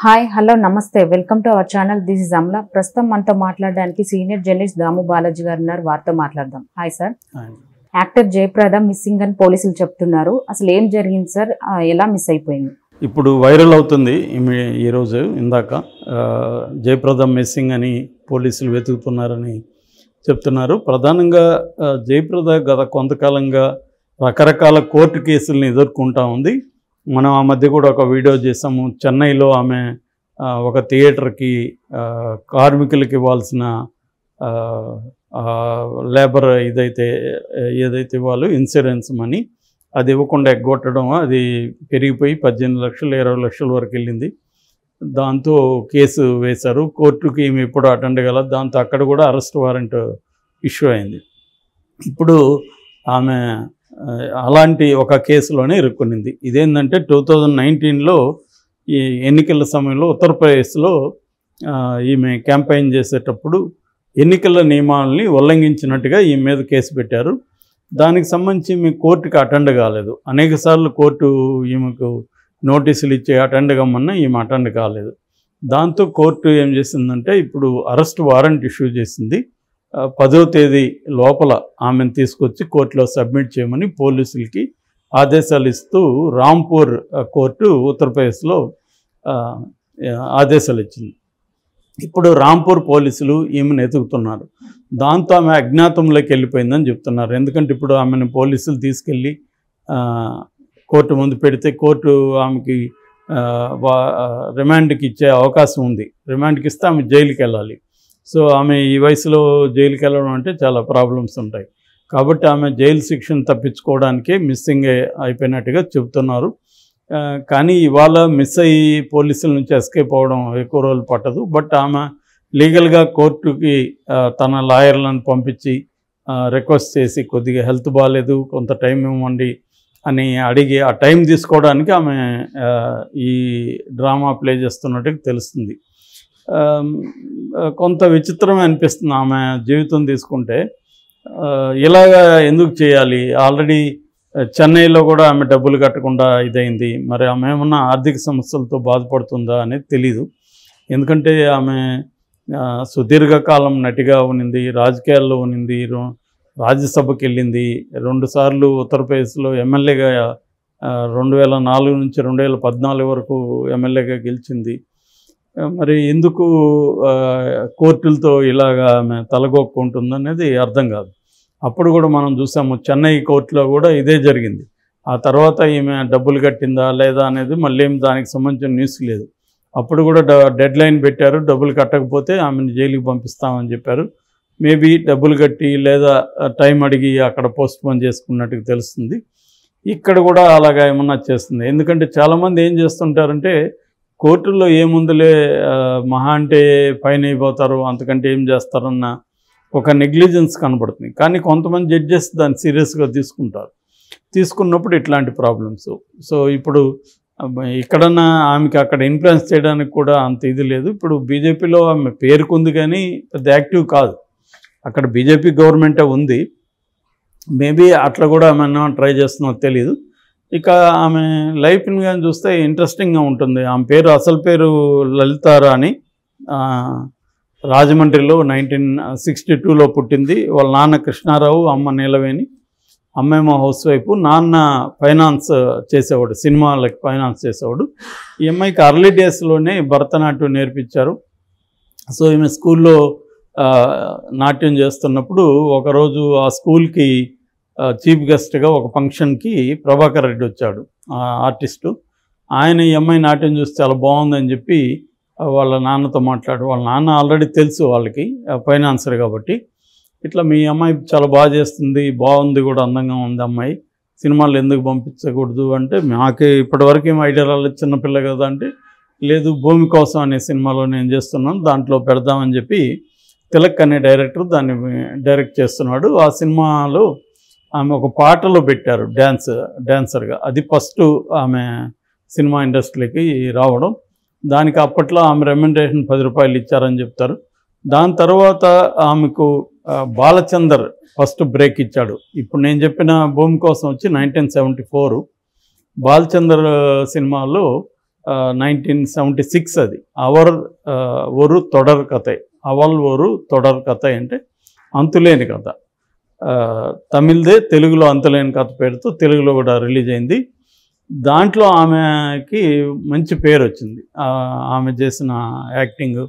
Hi hello నమస్తే welcome to our channel. This is Amala. ప్రస్తుతం మనతో మాట్లాడడానికి సీనియర్ జర్నలిస్ట్ దాము బాలాజీ గారు ఉన్నారు. వారితో మాట్లాడదాం. Hi sir. Actor Jayaprada missing అని పోలీసులు చెప్తున్నారు. అసలు ఏం జరిగింది సార్? ఎలా మిస్ అయిపోయింది? ఇప్పుడు వైరల్ అవుతుంది ఈరోజు ఇందాక జయప్రద మిస్సింగ్ అని పోలీసులు వెతుకుతున్నారని చెప్తున్నారు. ప్రధానంగా జయప్రద గత కొంతకాలంగా రకరకాల కోర్టు కేసులను ఎదుర్కొంటా ఉంది. మనం ఆ మధ్య కూడా ఒక వీడియో చేసాము. చెన్నైలో ఆమె ఒక థియేటర్కి కార్మికులకి ఇవ్వాల్సిన లేబర్ ఏదైతే వాళ్ళు ఇన్సూరెన్స్ మనీ అది ఇవ్వకుండా ఎగ్గొట్టడం, అది పెరిగిపోయి 18 లక్షలు 20 లక్షల వరకు వెళ్ళింది. దాంతో కేసు వేశారు. కోర్టుకి ఈమె ఎప్పుడు అటెండ్ కాల. దాంతో అక్కడ కూడా అరెస్ట్ వారెంట్ ఇష్యూ అయింది. ఇప్పుడు ఆమె అలాంటి ఒక కేసులోనే ఇరుక్కునింది. ఇదేంటంటే 2019లో ఈ ఎన్నికల సమయంలో ఉత్తరప్రదేశ్లో ఈమె క్యాంపెయిన్ చేసేటప్పుడు ఎన్నికల నియమాలని ఉల్లంఘించినట్టుగా ఈమె మీద కేసు పెట్టారు. దానికి సంబంధించి ఈమె కోర్టుకి అటెండ్ కాలేదు. అనేకసార్లు కోర్టు ఈమెకు నోటీసులు ఇచ్చి అటెండ్ కమ్మన్నా ఈమె అటెండ్ కాలేదు. దాంతో కోర్టు ఏం చేసిందంటే ఇప్పుడు అరెస్ట్ వారెంట్ ఇష్యూ చేసింది. 10వ తేదీ లోపల ఆమెను తీసుకొచ్చి కోర్టులో సబ్మిట్ చేయమని పోలీసులకి ఆదేశాలు ఇస్తూ రాంపూర్ కోర్టు ఉత్తరప్రదేశ్లో ఆదేశాలు ఇచ్చింది. ఇప్పుడు రాంపూర్ పోలీసులు ఈమెను ఎతుకుతున్నారు. దాంతో ఆమె అజ్ఞాతంలోకి వెళ్ళిపోయిందని చెప్తున్నారు. ఎందుకంటే ఇప్పుడు ఆమెను పోలీసులు తీసుకెళ్ళి కోర్టు ముందు పెడితే కోర్టు ఆమెకి రిమాండ్కి ఇచ్చే అవకాశం ఉంది. రిమాండ్కి ఇస్తే ఆమె జైలుకి వెళ్ళాలి. సో ఆమె ఈ వయసులో జైలుకి వెళ్ళడం అంటే చాలా ప్రాబ్లమ్స్ ఉంటాయి. కాబట్టి ఆమె జైలు శిక్షను తప్పించుకోవడానికే మిస్సింగ్ అయిపోయినట్టుగా చెబుతున్నారు. కానీ ఇవాళ మిస్ అయ్యి పోలీసుల నుంచి ఎస్కేప్ అవ్వడం ఎక్కువ రోజులు పట్టదు. బట్ ఆమె లీగల్గా కోర్టుకి తన లాయర్లను పంపించి రిక్వెస్ట్ చేసి కొద్దిగా హెల్త్ బాగాలేదు, కొంత టైం ఇవ్వండి అని అడిగి ఆ టైం తీసుకోవడానికి ఆమె ఈ డ్రామా ప్లే చేస్తున్నట్టుగా తెలుస్తుంది. కొంత విచిత్రమే అనిపిస్తుంది ఆమె జీవితం తీసుకుంటే. ఇలాగా ఎందుకు చేయాలి? ఆల్రెడీ చెన్నైలో కూడా ఆమె డబ్బులు కట్టకుండా ఇదైంది. మరి ఆమె ఏమన్నా ఆర్థిక సమస్యలతో బాధపడుతుందా అనేది తెలీదు. ఎందుకంటే ఆమె సుదీర్ఘకాలం నటిగా ఉన్నింది, రాజకీయాల్లో ఉన్నింది, రాజ్యసభకి వెళ్ళింది, 2 సార్లు ఉత్తరప్రదేశ్లో ఎమ్మెల్యేగా 2004 నుంచి 2014 వరకు ఎమ్మెల్యేగా గెలిచింది. మరి ఎందుకు కోర్టులతో ఇలాగా ఆమె తలగొక్కుంటుందనేది అర్థం కాదు. అప్పుడు కూడా మనం చూసాము చెన్నై కోర్టులో కూడా ఇదే జరిగింది. ఆ తర్వాత ఈమె డబ్బులు కట్టిందా లేదా అనేది మళ్ళీ దానికి సంబంధించిన న్యూస్ లేదు. అప్పుడు కూడా డెడ్ లైన్ పెట్టారు. డబ్బులు కట్టకపోతే ఆమెను జైలుకి పంపిస్తామని చెప్పారు. మేబీ డబ్బులు కట్టి లేదా టైం అడిగి అక్కడ పోస్ట్ పోన్ చేసుకున్నట్టుగా తెలుస్తుంది. ఇక్కడ కూడా అలాగా ఏమన్నా చేస్తుంది. ఎందుకంటే చాలామంది ఏం చేస్తుంటారంటే కోర్టుల్లో ఏముందులే మహా అంటే ఫైన్ అయిపోతారు, అంతకంటే ఏం చేస్తారన్న ఒక నెగ్లిజెన్స్ కనబడుతుంది. కానీ కొంతమంది జడ్జెస్ దాన్ని సీరియస్గా తీసుకున్నప్పుడు ఇట్లాంటి ప్రాబ్లమ్స్. సో ఇప్పుడు ఇక్కడన్నా ఆమెకి అక్కడ ఇన్ఫ్లుయెన్స్ చేయడానికి కూడా అంత ఇది లేదు. ఇప్పుడు బీజేపీలో ఆమె పేరుకుంది కానీ పెద్ద యాక్టివ్ కాదు. అక్కడ బీజేపీ గవర్నమెంటే ఉంది. మేబీ అట్లా కూడా ఆమె ట్రై చేస్తున్నో తెలీదు. ఇక ఆమె లైఫ్ని కానీ చూస్తే ఇంట్రెస్టింగ్గా ఉంటుంది. ఆమె పేరు అసలు పేరు లలితారాణి. రాజమండ్రిలో 1962లో పుట్టింది. వాళ్ళ నాన్న కృష్ణారావు, అమ్మ నీలవేణి. అమ్మేమో హౌస్ వైఫ్, నాన్న ఫైనాన్స్ చేసేవాడు, సినిమాలకి ఫైనాన్స్ చేసేవాడు. ఈ అమ్మాయికి అర్లీ డేస్లోనే భరతనాట్యం నేర్పించారు. సో ఈమె స్కూల్లో నాట్యం చేస్తున్నప్పుడు ఒకరోజు ఆ స్కూల్కి చీఫ్ గెస్ట్గా ఒక ఫంక్షన్కి ప్రభాకర్ రెడ్డి వచ్చాడు, ఆర్టిస్టు. ఆయన ఈ అమ్మాయి నాట్యం చూస్తే చాలా బాగుందని చెప్పి వాళ్ళ నాన్నతో మాట్లాడు. వాళ్ళ నాన్న ఆల్రెడీ తెలుసు వాళ్ళకి, ఫైనాన్సర్ కాబట్టి, ఇట్లా మీ అమ్మాయి చాలా బాగా చేస్తుంది, బాగుంది కూడా, అందంగా ఉంది అమ్మాయి, సినిమాలు ఎందుకు పంపించకూడదు అంటే, మాకు ఇప్పటివరకు ఏం ఐడియా రాలేదు, చిన్నపిల్ల కదా అంటే, లేదు భూమి కోసం అనే సినిమాలో నేను చేస్తున్నాను, దాంట్లో పెడదామని చెప్పి తిలక్ అనే డైరెక్టర్ దాన్ని డైరెక్ట్ చేస్తున్నాడు. ఆ సినిమాలో ఆమె ఒక పాటలో పెట్టారు డ్యాన్సర్గా. అది ఫస్ట్ ఆమె సినిమా ఇండస్ట్రీకి రావడం. దానికి అప్పట్లో ఆమె రెమ్యునరేషన్ 10 రూపాయలు ఇచ్చారని చెప్తారు. దాని తర్వాత ఆమెకు బాలచందర్ ఫస్ట్ బ్రేక్ ఇచ్చాడు. ఇప్పుడు నేను చెప్పిన భూమి కోసం వచ్చి 1974. బాలచందర్ సినిమాలో 1976 అది. అవర్ ఒరు తొడర్ కథ, అవల్ ఒరు తొడర్ కథ అంటే అంతులేని కథ. తమిళ్దే తెలుగులో అంతులేని కథ పేరుతో తెలుగులో కూడా రిలీజ్ అయింది. దాంట్లో ఆమెకి మంచి పేరు వచ్చింది. ఆమె చేసిన యాక్టింగ్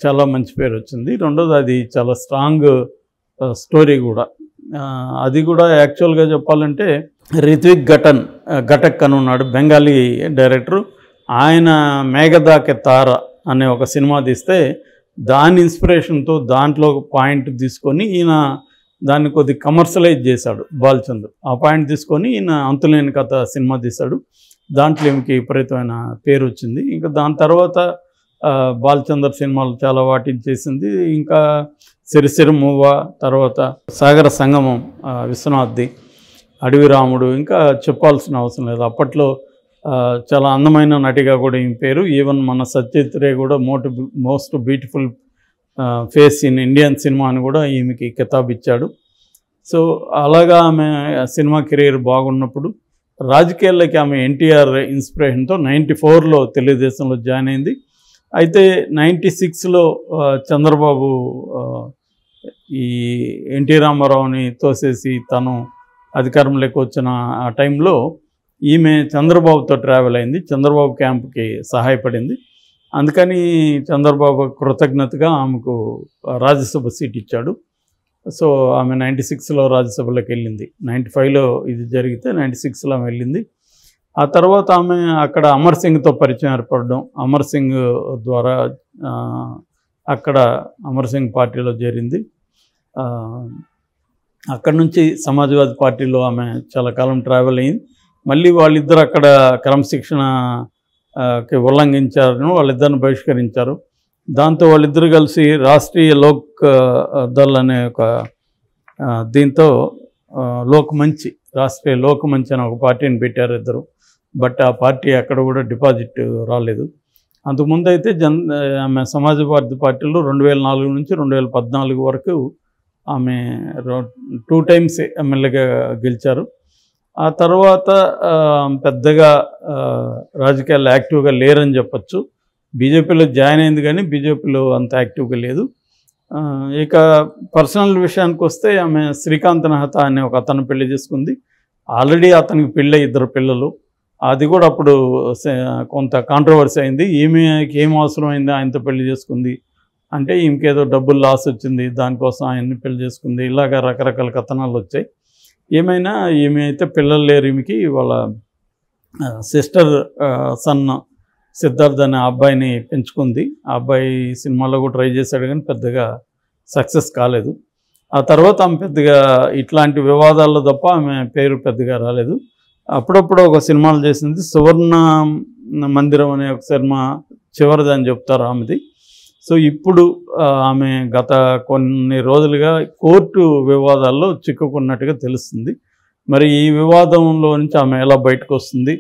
చాలా మంచి పేరు వచ్చింది. రెండోది అది చాలా స్ట్రాంగ్ స్టోరీ కూడా. అది కూడా యాక్చువల్గా చెప్పాలంటే రిత్విక్ ఘటక్ అని ఉన్నాడు, బెంగాలీ డైరెక్టరు. ఆయన మేఘదాకే తార అనే ఒక సినిమా తీస్తే దాని ఇన్స్పిరేషన్తో దాంట్లో పాయింట్ తీసుకొని ఈయన దాన్ని కొద్ది కమర్షియలైజ్ చేశాడు బాలచంద్ర. ఆ పాయింట్ తీసుకొని ఈయన అంతులేని కథ సినిమా తీశాడు. దాంట్లో ఈమెకి విపరీతమైన పేరు వచ్చింది. ఇంకా దాని తర్వాత బాలచంద్ర సినిమాలు చాలా వాటిని చేసింది. ఇంకా సిరిసిరి మూవ, తర్వాత సాగర సంగమం విశ్వనాథ్ది, అడవి రాముడు, ఇంకా చెప్పాల్సిన అవసరం లేదు. అప్పట్లో చాలా అందమైన నటిగా కూడా ఈమె పేరు. ఈవెన్ మన సత్యజిత్ రే కూడా most beautiful face in Indian cinema అని కూడా ఈమెకి కితాబ్ ఇచ్చాడు. సో అలాగా ఆమె సినిమా కెరీర్ బాగున్నప్పుడు రాజకీయాల్లోకి ఆమె ఎన్టీఆర్ ఇన్స్పిరేషన్తో 94లో తెలుగుదేశంలో జాయిన్ అయింది. అయితే 96లో చంద్రబాబు ఈ ఎన్టీ రామారావుని తోసేసి తను అధికారంలోకి వచ్చిన ఆ టైంలో ఈమె చంద్రబాబుతో ట్రావెల్ అయింది, చంద్రబాబు క్యాంప్కి సహాయపడింది. అందుకని చంద్రబాబు కృతజ్ఞతగా ఆమెకు రాజ్యసభ సీట్ ఇచ్చాడు. సో ఆమె 96లో రాజ్యసభలోకి వెళ్ళింది. 95లో ఇది జరిగితే 96లో ఆమె వెళ్ళింది. ఆ తర్వాత ఆమె అక్కడ అమర్ సింగ్తో పరిచయం ఏర్పడడం, అమర్ సింగ్ ద్వారా అక్కడ అమర్ సింగ్ పార్టీలో చేరింది. అక్కడ నుంచి సమాజ్వాదీ పార్టీలో ఆమె చాలా కాలం ట్రావెల్ అయింది. మళ్ళీ వాళ్ళిద్దరు అక్కడ క్రమశిక్షణకి ఉల్లంఘించారని వాళ్ళిద్దరిని బహిష్కరించారు. దాంతో వాళ్ళిద్దరు కలిసి రాష్ట్రీయ లోక్ దళ్ అనే ఒక దీంతో రాష్ట్రీయ లోక్ మంచి అనే ఒక పార్టీని పెట్టారు ఇద్దరు. బట్ ఆ పార్టీ అక్కడ కూడా డిపాజిట్ రాలేదు. అంతకుముందు అయితే ఆమె సమాజ్వాదీ పార్టీలో 2004 నుంచి 2014 వరకు ఆమె 2 టైమ్స్ ఎమ్మెల్యేగా గెలిచారు. ఆ తర్వాత పెద్దగా రాజకీయాల్లో యాక్టివ్గా లేరని చెప్పచ్చు. బీజేపీలో జాయిన్ అయింది కానీ బీజేపీలో అంత యాక్టివ్గా లేదు. ఇక పర్సనల్ విషయానికి వస్తే ఆమె శ్రీకాంత్ నెహతా అనే ఒక అతను పెళ్లి చేసుకుంది. ఆల్రెడీ అతనికి పెళ్ళి 2 పిల్లలు. అది కూడా అప్పుడు కొంత కాంట్రవర్సీ అయింది. ఈమెకి ఏం అవసరమైంది ఆయనతో పెళ్లి చేసుకుంది అంటే, ఈమెకేదో డబ్బులు లాస్ వచ్చింది దానికోసం ఆయన్ని పెళ్లి చేసుకుంది, ఇలాగ రకరకాల కథనాలు వచ్చాయి. ఏమైనా ఈమె అయితే పిల్లలు లేరు ఈమెకి. వాళ్ళ సిస్టర్ సన్ సిద్ధార్థ్ అనే అబ్బాయిని పెంచుకుంది. ఆ అబ్బాయి సినిమాలో కూడా ట్రై చేశాడు కానీ పెద్దగా సక్సెస్ కాలేదు. ఆ తర్వాత ఆమె పెద్దగా ఇట్లాంటి వివాదాల్లో తప్ప ఆమె పేరు పెద్దగా రాలేదు. అప్పుడప్పుడు ఒక సినిమాలు చేసింది. సువర్ణ మందిరం అనే ఒక సినిమా చివరిది అని చెప్తారు ఆమెది. సో ఇప్పుడు ఆమె గత కొన్ని రోజులుగా కోర్టు వివాదాల్లో చిక్కుకున్నట్టుగా తెలుస్తుంది. మరి ఈ వివాదంలో నుంచి ఆమె ఎలా బయటకు వస్తుంది,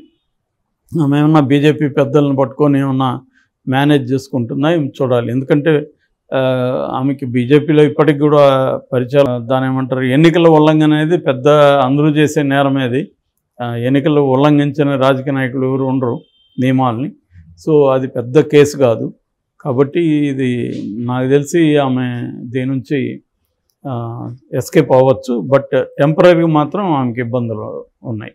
ఆమె ఏమన్నా బీజేపీ పెద్దలను పట్టుకొని ఏమన్నా మేనేజ్ చేసుకుంటుందా ఏం చూడాలి. ఎందుకంటే ఆమెకి బీజేపీలో ఇప్పటికి కూడా పరిచయం, దాని ఏమంటారు, ఎన్నికల ఉల్లంఘన అనేది పెద్ద అందరూ చేసే నేరమేది. ఎన్నికలు ఉల్లంఘించిన రాజకీయ నాయకులు ఎవరు ఉండరు నియమాల్ని. సో అది పెద్ద కేసు కాదు. కాబట్టి ఇది నాకు తెలిసి ఆమె దీని నుంచి ఎస్కేప్ అవ్వచ్చు. బట్ టెంపరీగా మాత్రం ఆమెకి ఇబ్బందులు ఉన్నాయి.